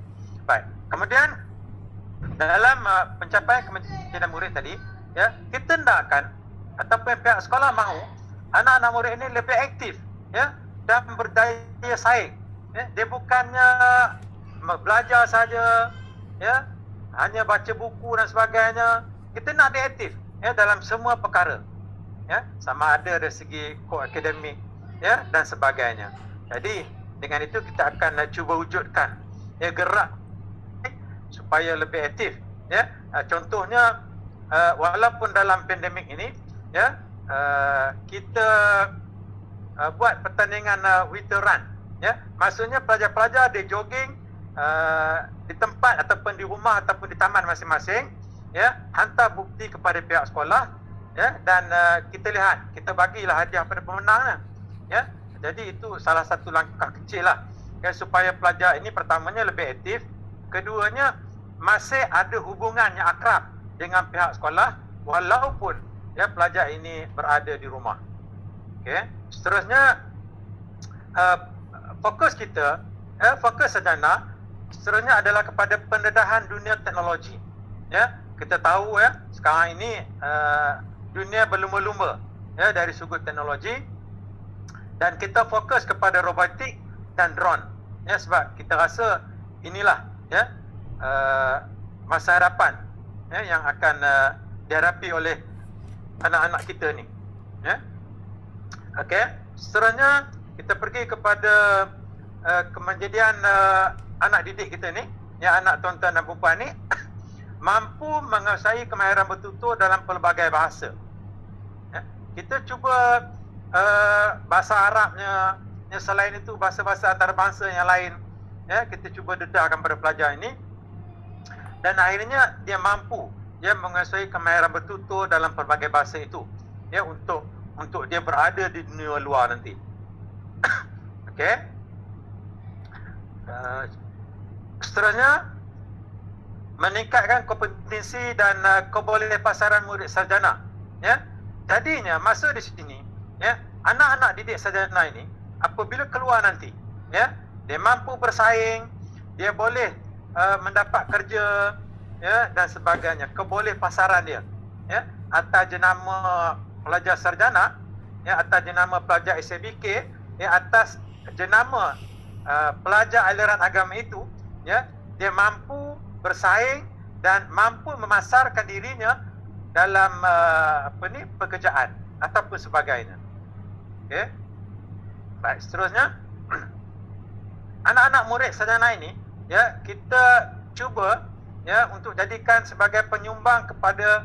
Baik. Kemudian dalam pencapaian kemenjadian murid tadi, ya, kita hendakkan ataupun pihak sekolah mahu anak-anak murid ini lebih aktif, ya, dan berdaya saing, ya. Dia bukannya belajar saja, ya, hanya baca buku dan sebagainya. Kita nak dia aktif, ya, dalam semua perkara, ya, sama ada dari segi akademik, ya, dan sebagainya. Jadi dengan itu kita akan cuba wujudkan, ya, gerak supaya lebih aktif, ya. Contohnya walaupun dalam pandemik ini, ya, kita buat pertandingan winter run, ya. Maksudnya pelajar-pelajar dia jogging di tempat ataupun di rumah ataupun di taman masing-masing, ya, hantar bukti kepada pihak sekolah, ya, dan kita lihat, kita bagilah hadiah pada pemenang, ya. Jadi itu salah satu langkah kecil lah, ya, supaya pelajar ini pertamanya lebih aktif, keduanya masih ada hubungan yang akrab dengan pihak sekolah walaupun, ya, pelajar ini berada di rumah. Okey, seterusnya fokus kita, fokus sarjana seterusnya adalah kepada pendedahan dunia teknologi, ya. Kita tahu, ya, sekarang ini dunia berlumba-lumba, ya, dari sudut teknologi, dan kita fokus kepada robotik dan drone, ya, sebab kita rasa inilah, ya, masa hadapan, ya, yang akan dihadapi oleh anak-anak kita ni, ya. Okey, seterusnya kita pergi kepada kemenjadian anak didik kita ni, ya, anak tuan-tuan dan puan-puan ni mampu menguasai kemahiran bertutur dalam pelbagai bahasa, ya. Kita cuba bahasa Arabnya, ya, selain itu bahasa-bahasa antarabangsa yang lain, ya, kita cuba dedahkan pada pelajar ini, dan akhirnya dia mampu, ya, menguasai kemahiran bertutur dalam pelbagai bahasa itu, ya, untuk dia berada di dunia luar nanti. Okey. Seterusnya meningkatkan kompetensi dan kebolehan pasaran murid sarjana, Ya, jadinya masa di sini, ya, anak-anak didik sarjana ini apabila keluar nanti, ya, dia mampu bersaing, dia boleh mendapat kerja, ya, dan sebagainya, keboleh pasaran dia, ya, atas jenama pelajar sarjana, ya, atas jenama pelajar SABK, ya, atas jenama pelajar aliran agama itu, ya, dia mampu bersaing dan mampu memasarkan dirinya dalam pekerjaan ataupun sebagainya. Okey. Baik, seterusnya anak-anak murid sarjana ini, ya, kita cuba, ya, untuk jadikan sebagai penyumbang kepada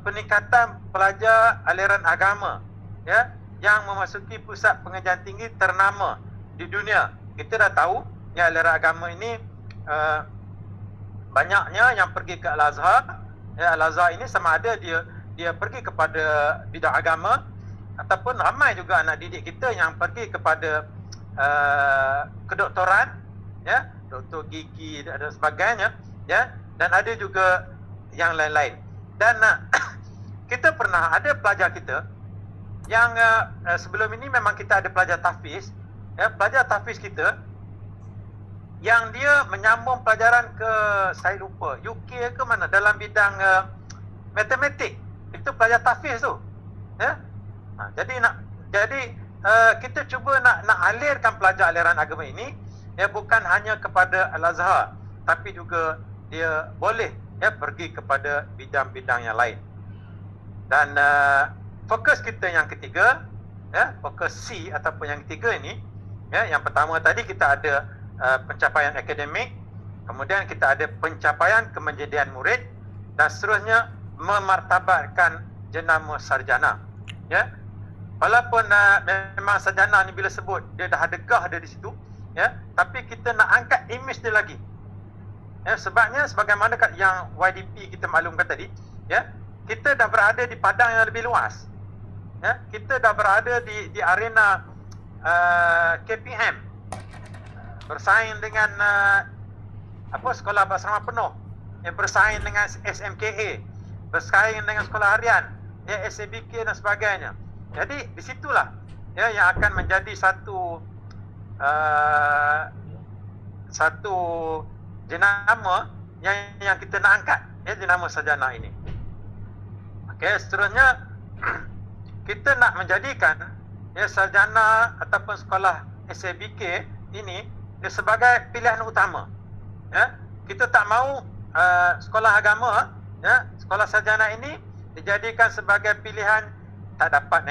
peningkatan pelajar aliran agama, ya, yang memasuki pusat pengajian tinggi ternama di dunia. Kita dah tahu, ya, aliran agama ini banyaknya yang pergi ke Al-Azhar. Ya, Al-Azhar ini sama ada dia pergi kepada bidang agama, ataupun ramai juga anak didik kita yang pergi kepada kedoktoran, ya, doktor gigi dan sebagainya, ya, dan ada juga yang lain-lain. Dan kita pernah ada pelajar kita yang sebelum ini memang kita ada pelajar tahfiz, ya, pelajar tahfiz kita yang dia menyambung pelajaran ke, saya lupa, UK ke mana, dalam bidang matematik. Itu pelajar tahfiz tu, ya. Jadi kita cuba nak alirkan pelajar aliran agama ini, ya, bukan hanya kepada Al-Azhar, tapi juga dia boleh, ya, pergi kepada bidang-bidang yang lain. Dan fokus kita yang ketiga, ya, fokus C ataupun yang ketiga ini, ya, yang pertama tadi kita ada pencapaian akademik, kemudian kita ada pencapaian kemenjadian murid, dan seterusnya memartabatkan jenama sarjana, ya. Walaupun memang sarjana ni bila sebut dia dah ada gah dia di situ, ya, tapi kita nak angkat imej dia lagi, ya, sebabnya sebagaimana yang YDP kita maklumkan tadi, ya, kita dah berada di padang yang lebih luas, ya, kita dah berada di arena KPM, bersaing dengan sekolah berasrama penuh, yang bersaing dengan SMKA, bersaing dengan sekolah harian, ya, SABK dan sebagainya. Jadi di situlah, ya, yang akan menjadi satu jenama yang kita nak angkat, ya, jenama sarjana ini. Okey, seterusnya kita nak menjadikan, ya, sarjana ataupun sekolah SABK ini, ya, sebagai pilihan utama, ya. Kita tak mahu sekolah agama, ya, sekolah sarjana ini dijadikan sebagai pilihan. Tak dapat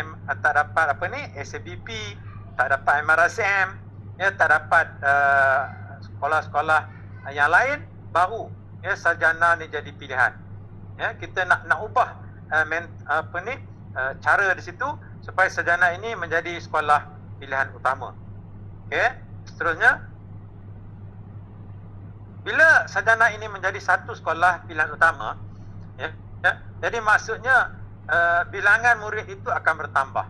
SABP, tak dapat MRSM, ya, tak dapat sekolah-sekolah yang lain, baru, ya, sarjana ni jadi pilihan. Ya, kita nak ubah cara di situ supaya sarjana ini menjadi sekolah pilihan utama. Okey, seterusnya, bila sarjana ini menjadi satu sekolah pilihan utama, ya, jadi maksudnya bilangan murid itu akan bertambah,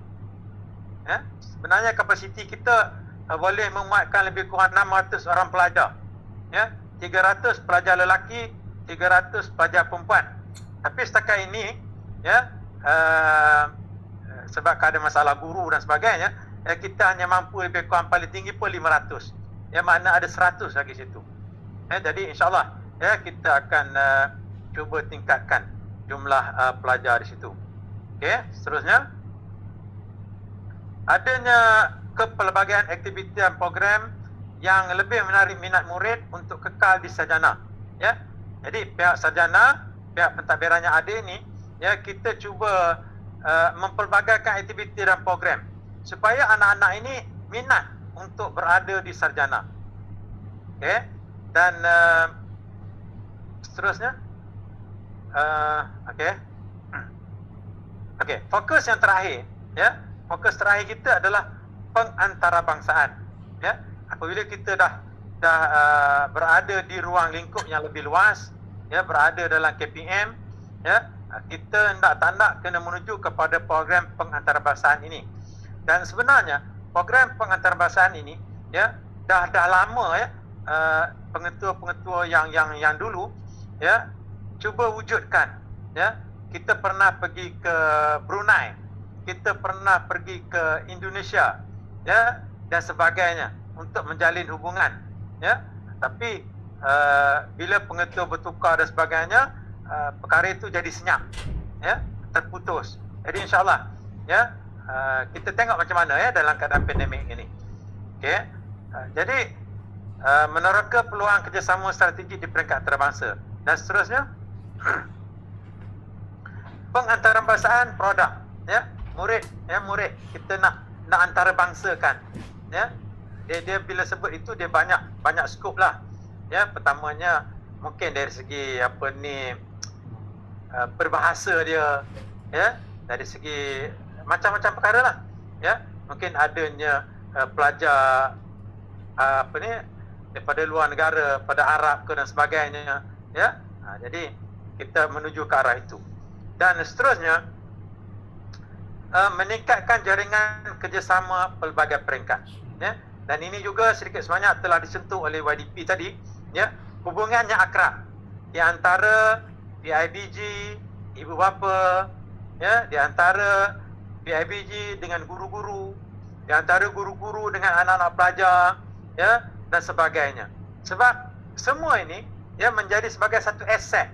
ya. Sebenarnya kapasiti kita boleh memuatkan lebih kurang 600 orang pelajar, ya, 300 pelajar lelaki, 300 pelajar perempuan. Tapi setakat ini, ya, sebab ada masalah guru dan sebagainya, ya, kita hanya mampu lebih kurang paling tinggi pun 500, ya, mana ada 100 lagi situ, ya. Jadi insyaAllah, ya, kita akan cuba tingkatkan jumlah pelajar di situ. Okey, seterusnya, adanya kepelbagaian aktiviti dan program yang lebih menarik minat murid untuk kekal di sarjana, ya. Jadi pihak sarjana, pihak pentadbiran yang ada ini, ya, kita cuba mempelbagaikan aktiviti dan program supaya anak-anak ini minat untuk berada di sarjana. Okey, dan seterusnya, okey, fokus yang terakhir, ya, fokus terakhir kita adalah pengantarabangsaaan, ya. Apabila kita dah berada di ruang lingkup yang lebih luas, ya, berada dalam KPM, ya, kita tak nak kena menuju kepada program pengantarabangsaaan ini. Dan sebenarnya program pengantarabangsaaan ini, ya, dah lama, ya, pengetua-pengetua yang dulu, ya, cuba wujudkan, ya, kita pernah pergi ke Brunei, kita pernah pergi ke Indonesia, ya, dan sebagainya untuk menjalin hubungan, ya. Tapi bila pengetua bertukar dan sebagainya, perkara itu jadi senyap, ya, terputus. Jadi insyaAllah, ya, kita tengok macam mana, ya, dalam keadaan pandemik ini. Okay. Jadi meneroka peluang kerjasama strategi di peringkat antarabangsa dan seterusnya. Pengantarabangsaaan produk, ya, murid kita nak antarabangsakan, ya. Dia bila sebut itu dia banyak skop lah, ya. Pertamanya mungkin dari segi berbahasa dia, ya, dari segi macam-macam perkara lah, ya. Mungkin adanya pelajar daripada luar negara, pada Arab ke dan sebagainya, ya. Jadi kita menuju ke arah itu. Dan seterusnya, meningkatkan jaringan kerjasama pelbagai peringkat, ya. Dan ini juga sedikit sebanyak telah disentuh oleh YDP tadi, ya. Hubungannya akrab di antara PIBG, ibu bapa, ya, di antara PIBG dengan guru-guru, di antara guru-guru dengan anak-anak pelajar, ya, dan sebagainya. Sebab semua ini, ya, menjadi sebagai satu aset,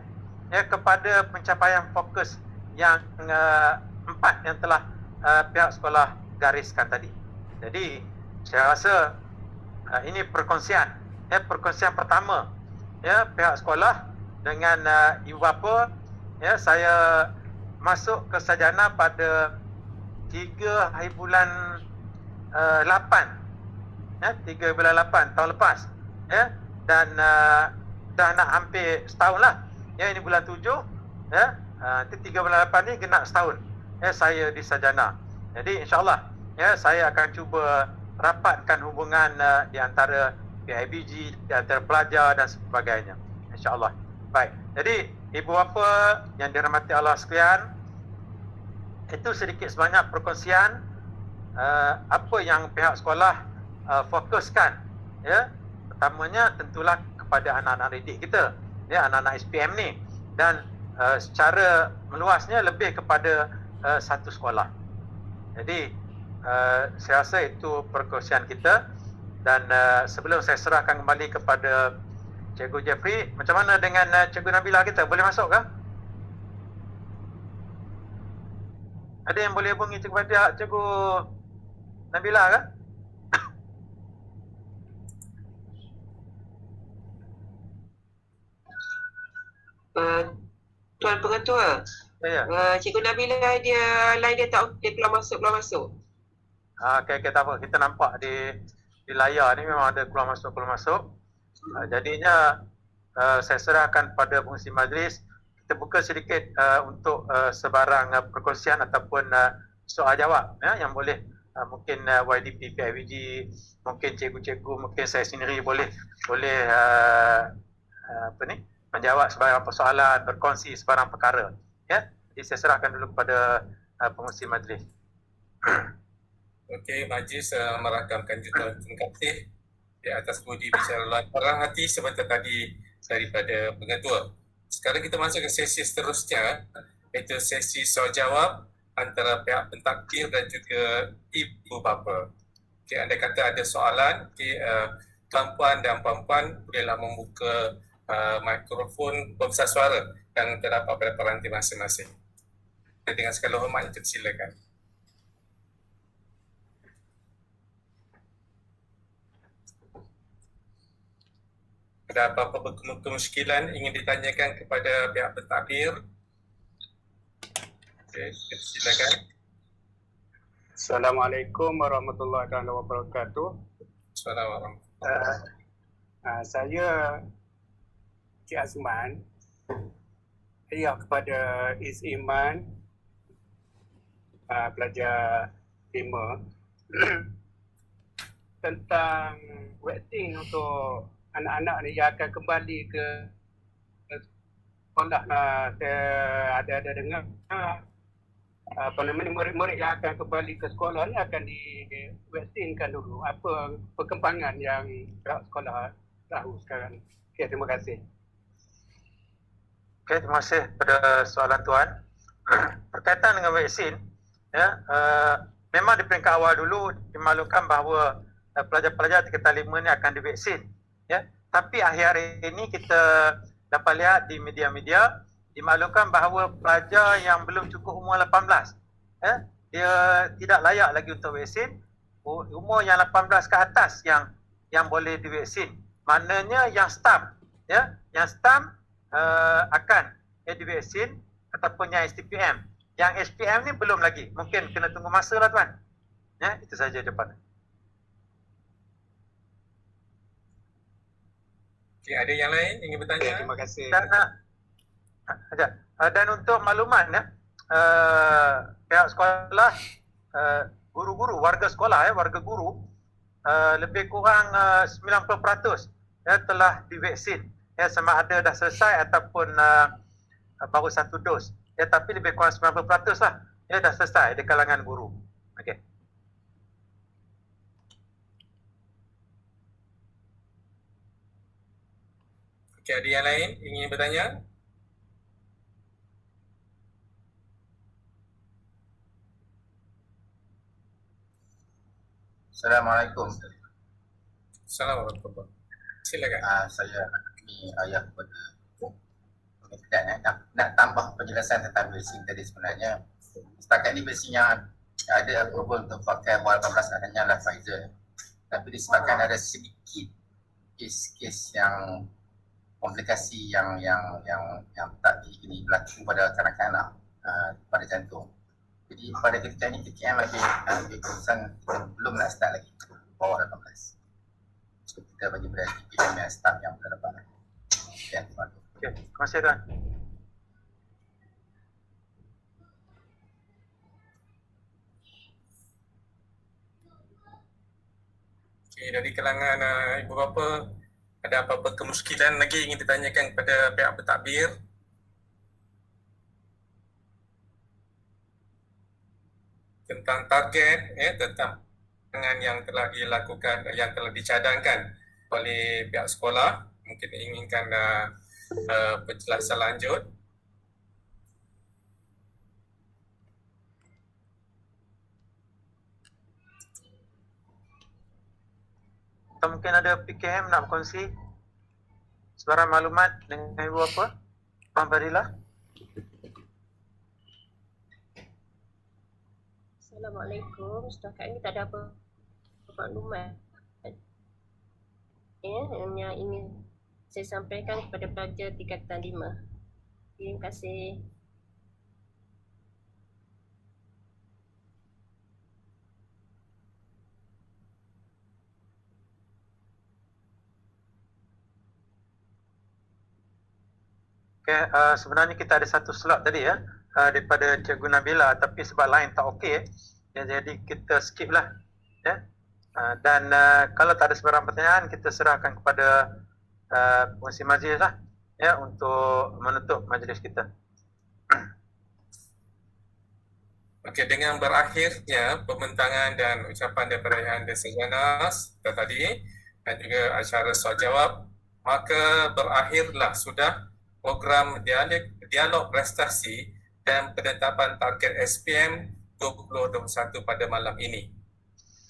ya, kepada pencapaian fokus yang 4 yang telah pihak sekolah gariskan tadi. Jadi saya rasa ini perkongsian, ya, perkongsian pertama, ya, pihak sekolah dengan ibu bapa, ya. Saya masuk ke sarjana pada 3 hari bulan 8, ya, 3 bulan 8 tahun lepas, ya. Dan dah nak hampir setahun lah, ya. Ini bulan 7, ya. Nanti 3 bulan 8 ni genap setahun, ya, saya di sarjana. Jadi insyaAllah, ya, saya akan cuba rapatkan hubungan di antara PIBG, di antara pelajar dan sebagainya, insyaAllah. Baik, jadi ibu bapa yang dirahmati Allah sekalian, itu sedikit sebanyak perkongsian apa yang pihak sekolah fokuskan, ya. Pertamanya tentulah kepada anak-anak didik kita, ya, anak-anak SPM ni, dan secara meluasnya lebih kepada satu sekolah. Jadi saya rasa itu perkongsian kita. Dan sebelum saya serahkan kembali kepada Cikgu Jeffrey, macam mana dengan Cikgu Nabila kita? Boleh masuk ke? Ada yang boleh hubungi kepada Cikgu Nabila ke? Tuan Pengetua, Ya. Cikgu Nabila dia line dia tak okey, keluar masuk. Okay, tak apa. Kita nampak di layar ni memang ada keluar masuk. Jadinya saya serahkan pada pengurusi majlis. Kita buka sedikit untuk sebarang perkongsian ataupun soal jawab, ya, yang boleh mungkin YDP, PIBG, mungkin cikgu-cikgu, mungkin saya sendiri boleh menjawab sebarang persoalan, berkongsi sebarang perkara, ya. Jadi saya serahkan dulu kepada pengurusi majlis. Okey, majlis merakamkan jutaan terima kasih di atas budi bicara luaran hati sebentar tadi daripada pengetua. Sekarang kita masuk ke sesi seterusnya, iaitu sesi soal jawab antara pihak pentakdir dan juga ibu bapa. Okey, andai kata ada soalan, tuan-puan dan puan-puan bolehlah membuka mikrofon pembesar suara yang terdapat pada peranti masing-masing. Dengan segala hormat itu silakan. Ada apa-apa kemuskilan ingin ditanyakan kepada pihak pentadbir? Okey, silakan. Assalamualaikum warahmatullahi wabarakatuh. Assalamualaikum. Saya Cik Azman, ayah kepada Is Iman, pelajar 5 tentang waiting untuk anak-anak ni yang akan kembali ke sekolah. Saya ada dengar murid-murid yang akan kembali ke sekolah ni akan divaksinkan dulu. Apa perkembangan yang pihak sekolah tahu sekarang? Okey, terima kasih. Okey, terima kasih pada soalan tuan. berkaitan dengan vaksin, ya, memang di peringkat awal dulu dimaklumkan bahawa pelajar-pelajar tingkatan 5 ni akan divaksin, ya. Tapi akhir-akhir ini kita dapat lihat di media-media dimaklumkan bahawa pelajar yang belum cukup umur 18, ya, dia tidak layak lagi untuk vaksin. Umur yang 18 ke atas yang boleh divaksin. Maknanya yang stam, ya, yang stam akan divaksin ataupun yang STPM. Yang SPM ni belum lagi. Mungkin kena tunggu masa lah tuan. Ya, itu saja jawapan. Okay, ada yang lain ingin bertanya? Terima kasih. Dan untuk makluman, ya, pihak sekolah, guru-guru, warga sekolah, warga guru, lebih kurang 90% ya, telah divaksin. Ya, sama ada dah selesai ataupun baru 1 dos. Ya, tapi lebih kurang 90% lah. Ya, dah selesai di kalangan guru. Okey. Okey, ada yang lain ingin bertanya? Assalamualaikum. Assalamualaikum. Silakan. Saya ni ayah kepada nak tambah penjelasan tentang vaksin tadi sebenarnya. Setakat ni vaksin yang ada approval untuk pakai bawah 18 hanyalah Pfizer. Tapi disebabkan ada sedikit kes-kes yang komplikasi yang tak ini berlaku pada kanak-kanak pada jantung. Jadi pada ketika ini KKM lagi keputusan kita belum nak start lagi bawah 18. So kita bagi berarti PKM yang start yang bulan depan. Ya, terima kasih. Okey, terima kasih tuan. Okay, dari kalangan ibu bapa, ada apa-apa kemusykilan lagi ingin ditanyakan kepada pihak pentadbir? Tentang target, ya, tentang yang telah dilakukan, yang telah dicadangkan oleh pihak sekolah, mungkin inginkan penjelasan lanjut. Mungkin ada PKM nak berkongsi sebarang maklumat dengan ibu bapa. Puan Fadilah. Assalamualaikum. Setakat ini tak ada apa maklumat. Ya, yang ingin saya sampaikan kepada pelajar tingkatan 5. Terima kasih. Okay, sebenarnya kita ada satu slot tadi, ya, daripada Cikgu Nabila, tapi sebab lain tak okey, ya, jadi kita skip lah, ya. Dan kalau tak ada sebarang pertanyaan, kita serahkan kepada pengurusi majlis lah, ya, untuk menutup majlis kita. Okey, dengan berakhirnya pembentangan dan ucapan daripada Yang Sejana tadi dan juga acara soal jawab, maka berakhirlah sudah program dialog prestasi dan penetapan target SPM 2021 pada malam ini.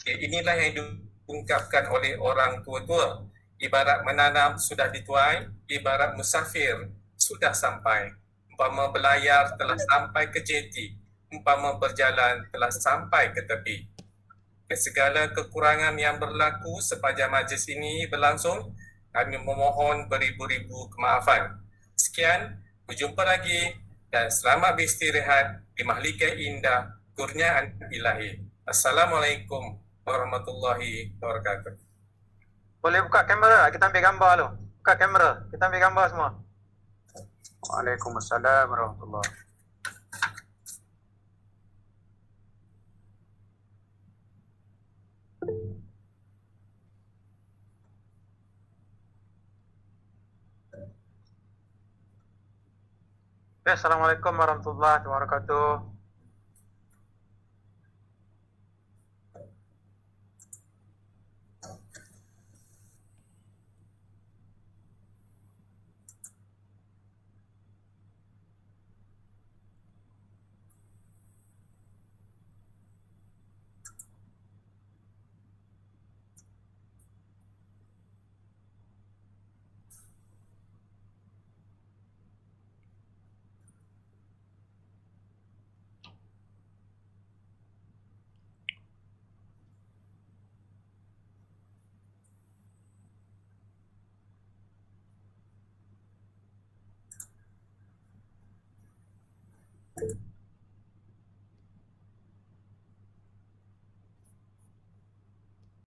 Inilah yang diungkapkan oleh orang tua-tua. Ibarat menanam sudah dituai, ibarat musafir sudah sampai. Umpama berlayar telah sampai ke jeti, umpama berjalan telah sampai ke tepi. Segala kekurangan yang berlaku sepanjang majlis ini berlangsung, kami memohon beribu-ribu kemaafan. Sekian, berjumpa lagi dan selamat beristirahat di Mahlika Indah Kurniaan Ilahi. Assalamualaikum warahmatullahi wabarakatuh. Boleh buka kamera, kita ambil gambar dulu. Buka kamera, kita ambil gambar semua. Waalaikumsalam warahmatullahi wabarakatuh. Assalamualaikum warahmatullahi wabarakatuh.